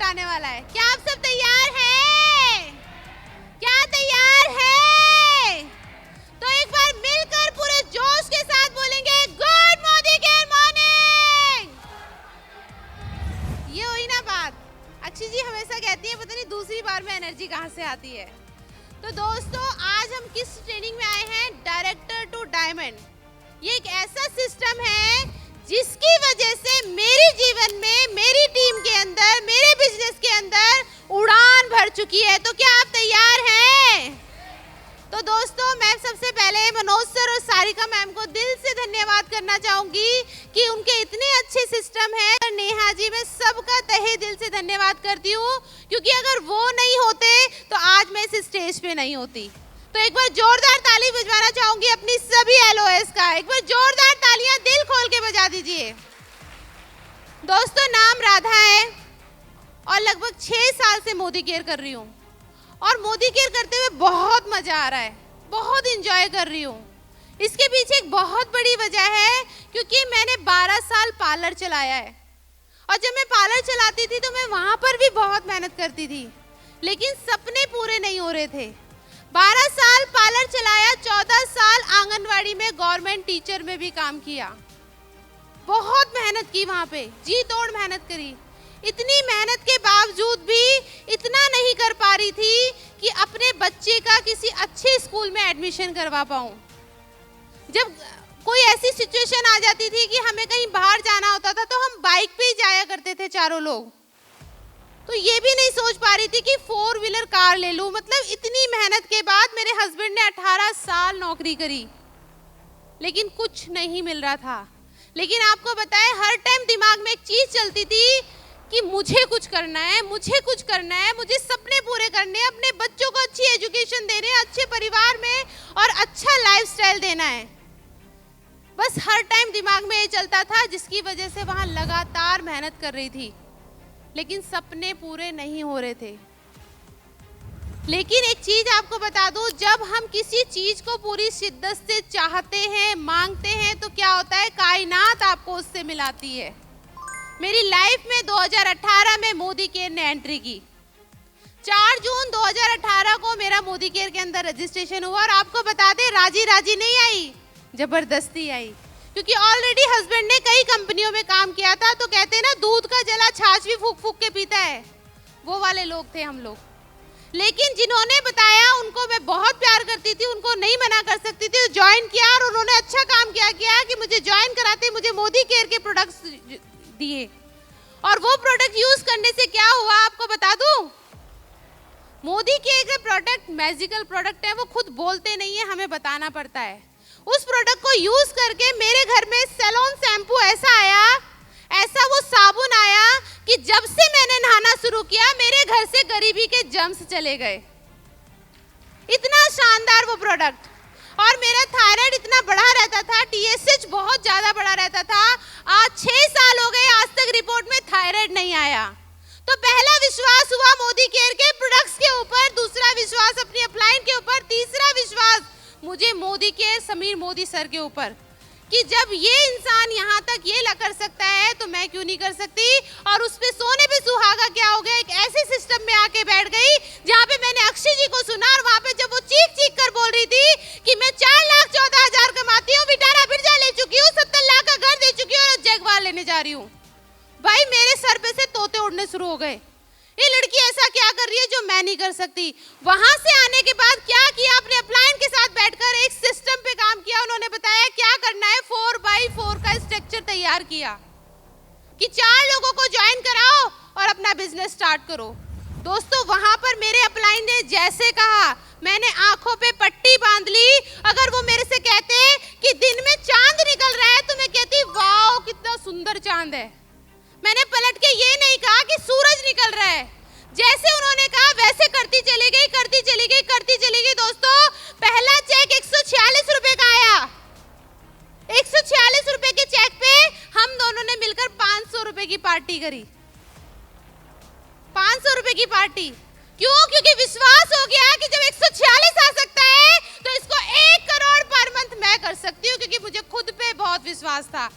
आने वाला है। क्या आप सब तैयार हैं? क्या तैयार है? तो एक बार मिलकर पूरे जोश के साथ बोलेंगे गुड मोदी केयर मॉर्निंग। ये हुई ना बात। अक्षय जी हमेशा कहती है पता नहीं दूसरी बार में एनर्जी कहाँ से आती है। तो दोस्तों आज हम किस ट्रेनिंग में आए हैं? Director to diamond. ये एक ऐसा सिस्टम है जिसकी वजह से मेरे जीवन में, मेरी टीम के अंदर, मेरे बिजनेस के अंदर उड़ान भर चुकी है। तो क्या आप तैयार हैं? तो दोस्तों मैं सबसे पहले मनोज सर और सारिका मैम को दिल से धन्यवाद करना चाहूंगी कि उनके इतने अच्छे सिस्टम है। नेहा जी मैं सबका तहे दिल से धन्यवाद करती हूँ क्योंकि अगर वो नहीं होते तो आज मैं इस स्टेज पे नहीं होती। तो एक बार जोरदार ताली बजवाना चाहूंगी अपनी सभी एलओएस का। एक बार जोरदार तालियां दिल खोल के बजा दीजिए। दोस्तों नाम राधा है और लगभग 6 साल से मोदी केयर कर रही हूँ और मोदी केयर करते हुए बहुत मजा आ रहा है, बहुत इंजॉय कर रही हूँ। इसके पीछे एक बहुत बड़ी वजह है क्योंकि मैंने 12 साल पार्लर चलाया है और जब मैं पार्लर चलाती थी तो मैं वहां पर भी बहुत मेहनत करती थी लेकिन सपने पूरे नहीं हो रहे थे। 12 साल पार्लर चलाया, 14 साल आंगनवाड़ी में गवर्नमेंट टीचर में भी काम किया। बहुत मेहनत की वहां पे, जी तोड़ मेहनत करी। इतनी मेहनत के बावजूद भी इतना नहीं कर पा रही थी कि अपने बच्चे का किसी अच्छे स्कूल में एडमिशन करवा पाऊं। जब कोई ऐसी सिचुएशन आ जाती थी कि हमें कहीं बाहर जाना होता था तो हम बाइक पे ही जाया करते थे चारों लोग। तो ये भी नहीं सोच पा रही थी कि 4 व्हीलर कार ले लूं। मतलब इतनी मेहनत के बाद मेरे हस्बैंड ने 18 साल नौकरी करी लेकिन कुछ नहीं मिल रहा था। लेकिन आपको बताएं हर टाइम दिमाग में एक चीज चलती थी कि मुझे कुछ करना है, मुझे कुछ करना है, मुझे सपने पूरे करने हैं, अपने बच्चों को अच्छी एजुकेशन देने हैं, अच्छे परिवार में और अच्छा लाइफस्टाइल देना है। बस हर टाइम दिमाग में ये चलता था जिसकी वजह से वहां लगातार मेहनत कर रही थी लेकिन सपने पूरे नहीं हो रहे थे। लेकिन एक चीज आपको बता दूं, जब हम किसी चीज को पूरी शिद्दत से चाहते हैं, मांगते हैं तो क्या होता है, कायनात आपको उससे मिलाती है। मेरी लाइफ में 2018 में मोदी केयर ने एंट्री की। 4 जून 2018 को मेरा मोदी केयर के अंदर रजिस्ट्रेशन हुआ और आपको बता दें राजी राजी नहीं आई, जबरदस्ती आई क्योंकि ऑलरेडी हस्बैंड ने कई कंपनियों में काम किया था। तो कहते हैं ना दूध का जला छाछ भी फूक फूक के पीता है, वो वाले लोग थे हम लोग। लेकिन जिन्होंने बताया उनको मैं बहुत प्यार करती थी, उनको नहीं मना कर सकती थी, ज्वाइन किया और उन्होंने अच्छा काम किया कि मुझे ज्वाइन कराते मुझे मोदी केयर के प्रोडक्ट्स दिए। और वो प्रोडक्ट यूज करने से क्या हुआ आपको बता दूं, मोदी केयर के प्रोडक्ट मैजिकल प्रोडक्ट है, वो खुद बोलते नहीं है, हमें बताना पड़ता है। उस प्रोडक्ट को यूज करके मेरे घर में सैलॉन शैम्पू ऐसा आया, ऐसा वो साबुन आया कि जब से मैंने नहाना शुरू किया मेरे घर से गरीबी के जर्म्स चले गए। इतना शानदार वो प्रोडक्ट। और मेरा थायराइड इतना बढ़ा रहता था, TSH बहुत ज्यादा बढ़ा रहता था। आज 6 साल हो गए, आज तक रिपोर्ट में थायराइड नहीं आया। तो पहला विश्वास हुआ मोदी केयर के प्रोडक्ट्स के ऊपर, दूसरा विश्वास अपनी अपलाइन के ऊपर, तीसरा विश्वास मुझे मोदी के समीर मोदी सर के ऊपर कि जब ये इंसान यहाँ तक ये कर सकता है तो मैं क्यों नहीं कर सकती। और उस पे सोने पे सुहागा क्या हो गया, एक ऐसे सिस्टम में आके बैठ गई जहाँ पे मैंने अक्षय जी को सुना और वहाँ पे जब वो चीख चीख कर बोल रही थी कि मैं 4,14,000 कमाती हूँ, विटारा बिरजा ले चुकी हूँ, 70 लाख का घर दे चुकी हूँ और जगवार लेने जा रही हूँ, भाई मेरे सर पे से तोते उड़ने शुरू हो गए। ये लड़की ऐसा क्या कर रही है जो मैं नहीं कर सकती। वहां से आने के बाद क्या किया, अपने अपलाइन के साथ बैठकर एक सिस्टम पे काम किया। उन्होंने बताया क्या करना है, 4x4 का स्ट्रक्चर तैयार किया कि 4 लोगों को ज्वाइन कराओ और अपना बिजनेस स्टार्ट करो। दोस्तों वहां पर मेरे अपलाइन ने जैसे कहा मैंने आंखों पे पट्टी बांध ली। अगर वो मेरे से कहते कि दिन में चांद निकल रहा है तो मैं कहती वाओ कितना सुंदर चांद है। मैंने पलट के ये नहीं कहा कि सूरज निकल रहा है, जैसे उन्होंने कहा वैसे करती चली गई, करती चली गई, करती चली गई। दोस्तों पहला चेक 146 रुपए का आया। 146 रुपए के चेक पे हम दोनों ने मिलकर 500 रुपए की पार्टी करी। 500 रुपए की पार्टी क्यों? क्योंकि विश्वास हो गया कि जब 146 आ सकता है तो इसको 1 करोड़ पर मंथ मैं कर सकती हूँ, क्योंकि मुझे खुद पे बहुत विश्वास था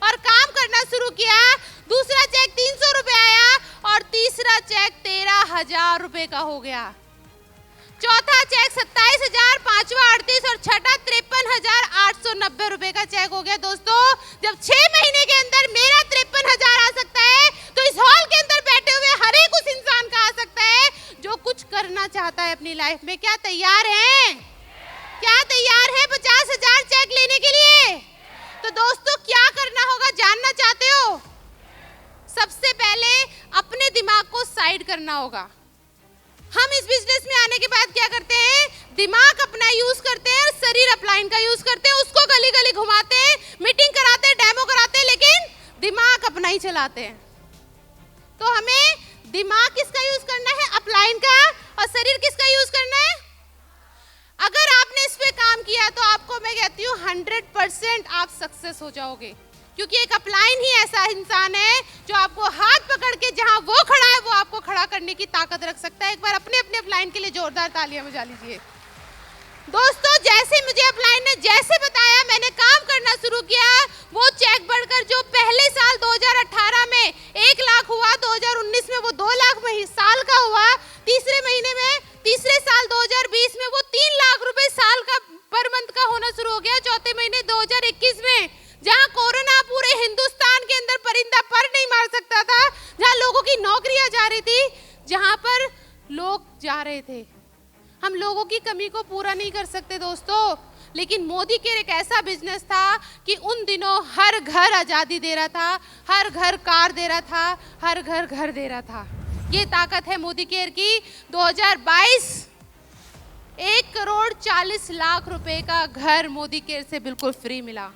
और काम करना शुरू किया। दूसरा चेक 300 रुपए आया और तीसरा चेक 13,000 रुपए का हो गया। चौथा चेक 27,000, पांचवा 38 और छठा 53,890 रुपए का चेक हो गया। दोस्तों, जब 6 महीने के अंदर मेरा 53,000 आ सकता है, तो इस हॉल के अंदर बैठे हुए हर एक उस इंसान का आ सकता है जो कुछ करना चाहता है अपनी लाइफ में। क्या तैयार हैं? क्या तैयार है 50,000 चेक लेने के लिए? तो दोस्तों, क्या करना होगा जानना चाहते हो? सबसे पहले अपने दिमाग को साइड करना होगा। हम इस बिजनेस में आने के बाद क्या करते हैं? दिमाग अपना यूज करते हैं और शरीर अपलाइन का यूज करते हैं। उसको गली गली घुमाते हैं, मीटिंग कराते हैं, डेमो कराते हैं, लेकिन दिमाग अपना ही चलाते हैं। तो हमें दिमाग किसका यूज करना है? अपलाइन का। और शरीर किसका यूज करना है? अगर आपने इस पे काम किया तो आपको मैं कहती हूँ 100% आप सक्सेस हो जाओगे, क्योंकि एक अपलाइन ही ऐसा इंसान है जो आपको हाथ पकड़ के जहां वो खड़ा है वो आपको खड़ा करने की ताकत रख सकता है। एक बार अपने अपने अपलाइन के लिए जोरदार तालियां बजा लीजिए। दोस्तों, जैसे मुझे अपलाइन ने जैसे बताया, मैंने काम करना शुरू किया। वो चेक बढ़कर जो पहले साल 2018 में 1 लाख हुआ, 2019 में वो 2 लाख साल का हुआ, तीसरे साल 2020 में वो 3 लाख रुपए साल का पर मंथ का होना शुरू हो गया। चौथे महीने 2021 में, जहां कोरोना पूरे हिंदुस्तान के अंदर परिंदा पर नहीं मार सकता था, जहां लोगों की नौकरियां जा रही थी, जहां पर लोग जा रहे थे। हम लोगों की कमी को पूरा नहीं कर सकते दोस्तों, लेकिन मोदी केयर एक ऐसा बिजनेस था कि उन दिनों हर घर आजादी दे रहा था, हर घर कार दे रहा था, हर घर घर दे रहा था। ये ताकत है मोदी केयर की। 2022 1,40,00,000 रुपए का घर मोदी केयर से बिल्कुल फ्री मिला।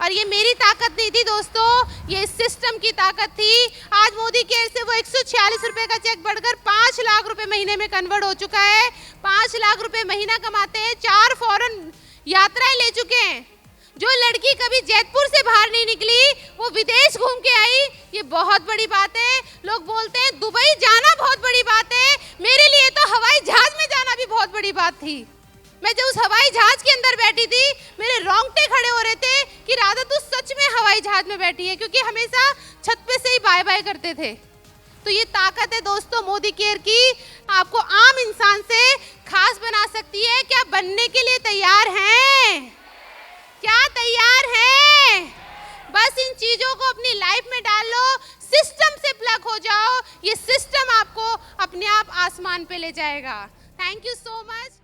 और ये मेरी ताकत नहीं थी दोस्तों, ये सिस्टम की ताकत थी। आज मोदी केयर से वो 146 रुपए का चेक बढ़कर 5 लाख रुपए महीने में कन्वर्ट हो चुका है। 5 लाख रुपए महीना कमाते हैं, 4 फॉरेन यात्राएं ले चुके हैं। जो लड़की कभी जयपुर से बाहर नहीं निकली, वो विदेश घूम के आई, ये बहुत बड़ी बात है। लोग बोलते हैं दुबई जाना बहुत बड़ी बात है, मेरे लिए तो हवाई जहाज में जाना भी बहुत बड़ी बात थी। मैं जब उस हवाई जहाज के अंदर बैठी थी, मेरे रोंगटे खड़े हो रहे थे कि राधा तू सच में हवाई जहाज में बैठी है, क्योंकि हमेशा छत पे से ही बाय बाय करते थे। तो ये ताकत है दोस्तों मोदी केयर की, आपको आम इंसान से खास बना सकती है। क्या बनने के लिए तैयार हैं? क्या तैयार हैं? बस इन चीजों को अपनी लाइफ में डाल लो, सिस्टम से प्लग हो जाओ, ये सिस्टम आपको अपने आप आसमान पे ले जाएगा। Thank you so much.